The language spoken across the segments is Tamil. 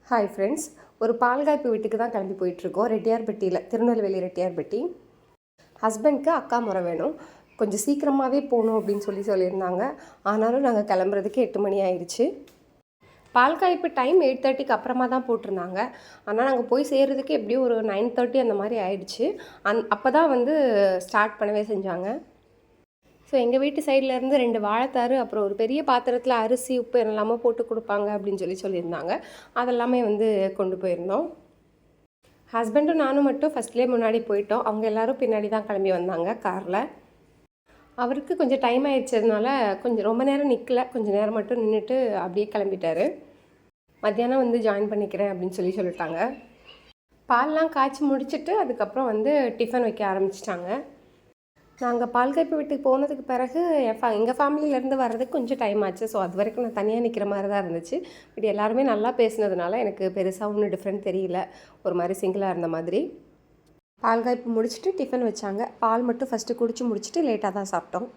ஹாய் ஃப்ரெண்ட்ஸ், ஒரு பால்காய்ப்பு வீட்டுக்கு தான் கிளம்பி போயிட்டுருக்கோம். ரெட்டியார்பட்டியில், திருநெல்வேலி ரெட்டியார்பட்டி. ஹஸ்பண்ட்க்கு அக்கா முறை வேணும், கொஞ்சம் சீக்கிரமாகவே போகணும் அப்படின்னு சொல்லியிருந்தாங்க. ஆனாலும் நாங்கள் கிளம்புறதுக்கு 8 மணி ஆயிடுச்சு. பால்காய்ப்பு டைம் 8:30க்கு அப்புறமா தான் போட்டிருந்தாங்க. ஆனால் நாங்கள் போய் சேர்கிறதுக்கு எப்படியும் ஒரு 9:30 அந்த மாதிரி ஆயிடுச்சு. அப்போ தான் வந்து ஸ்டார்ட் பண்ணவே செஞ்சாங்க. ஸோ எங்கள் வீட்டு சைட்லேருந்து 2 வாழைத்தாறு, அப்புறம் ஒரு பெரிய பாத்திரத்தில் அரிசி, உப்பு எல்லாமே போட்டு கொடுப்பாங்க அப்படின்னு சொல்லியிருந்தாங்க. அதெல்லாமே வந்து கொண்டு போயிருந்தோம். ஹஸ்பண்டும் நானும் மட்டும் ஃபஸ்ட்லேயே முன்னாடி போயிட்டோம். அவங்க எல்லோரும் பின்னாடி தான் கிளம்பி வந்தாங்க காரில். அவருக்கு கொஞ்சம் டைம் ஆயிடுச்சதுனால கொஞ்சம் ரொம்ப நேரம் நிற்கல, கொஞ்சம் நேரம் மட்டும் நின்றுட்டு அப்படியே கிளம்பிட்டார். மத்தியானம் வந்து ஜாயின் பண்ணிக்கிறேன் அப்படின்னு சொல்லிட்டாங்க. பால்லாம் காய்ச்சி முடிச்சுட்டு அதுக்கப்புறம் வந்து டிஃபன் வைக்க ஆரம்பிச்சிட்டாங்க. நாங்கள் பால்காய்ப்பு வீட்டுக்கு போனதுக்கு பிறகு எங்கள் ஃபேமிலியிலேருந்து வர்றதுக்கு கொஞ்சம் டைம் ஆச்சு. ஸோ அது வரைக்கும் நான் தனியாக நிற்கிற மாதிரி தான் இருந்துச்சு. பட் எல்லாருமே நல்லா பேசினதுனால எனக்கு பெருசாக ஒன்றும் டிஃப்ரெண்ட் தெரியல. ஒரு மாதிரி சிங்கிளாக இருந்த மாதிரி. பால்காய்ப்பு முடிச்சுட்டு டிஃபன் வச்சாங்க. பால் மட்டும் ஃபஸ்ட்டு குடிச்சு முடிச்சுட்டு லேட்டாக தான் சாப்பிட்டோம்.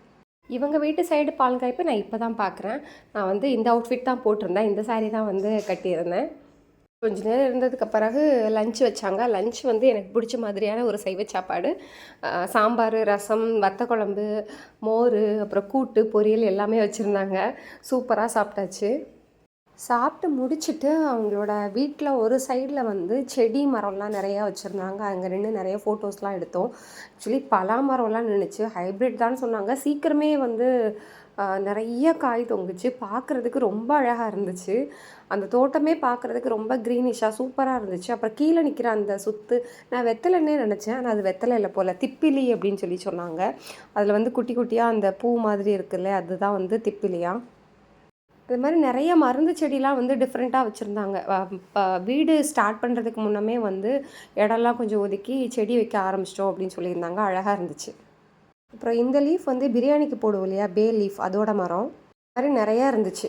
இவங்க வீட்டு சைடு பால்காய்ப்பு நான் இப்போ தான் பார்க்குறேன். நான் வந்து இந்த அவுட்ஃபிட் தான் போட்டிருந்தேன், இந்த சாரீ தான் வந்து கட்டியிருந்தேன். கொஞ்சம் நேரம் இருந்ததுக்கு பிறகு லஞ்ச் வச்சாங்க. லஞ்ச் வந்து எனக்கு பிடிச்ச மாதிரியான ஒரு சைவ சாப்பாடு. சாம்பார், ரசம், வத்த குழம்பு, மோர், அப்புறம் கூட்டு, பொரியல் எல்லாமே வச்சுருந்தாங்க. சூப்பராக சாப்பிட்டாச்சு. சாப்பிட்டு முடிச்சுட்டு அவங்களோட வீட்டில் ஒரு சைடில் வந்து செடி மரம்லாம் நிறையா வச்சுருந்தாங்க. அங்கே நின்று நிறைய ஃபோட்டோஸ்லாம் எடுத்தோம். ஆக்சுவலி பலா மரம்லாம் நின்றுச்சு. ஹைப்ரிட் தான் சொன்னாங்க. சீக்கிரமே வந்து நிறைய காய் தொங்குச்சு. பார்க்குறதுக்கு ரொம்ப அழகாக இருந்துச்சு. அந்த தோட்டமே பார்க்குறதுக்கு ரொம்ப க்ரீனிஷாக சூப்பராக இருந்துச்சு. அப்புறம் கீழே நிற்கிற அந்த சுத்து நான் வெத்தலைன்னே நினச்சேன். ஆனால் அது வெத்தலை இல்லை போல், திப்பிலி அப்படின்னு சொன்னாங்க. அதில் வந்து குட்டி குட்டியாக அந்த பூ மாதிரி இருக்குல்ல, அதுதான் வந்து திப்பிலியா. இது மாதிரி நிறைய மருந்து செடிலாம் வந்து டிஃப்ரெண்ட்டாக வச்சுருந்தாங்க. வீடு ஸ்டார்ட் பண்ணுறதுக்கு முன்னமே வந்து இடம்லாம் கொஞ்சம் ஒதுக்கி செடி வைக்க ஆரம்பிச்சிட்டோம் அப்படின்னு சொல்லியிருந்தாங்க. அழகாக இருந்துச்சு. அப்புறம் இந்த லீஃப் வந்து பிரியாணிக்கு போடுவோம் இல்லையா, பே லீஃப், அதோட மரம் மாதிரி நிறையா இருந்துச்சு.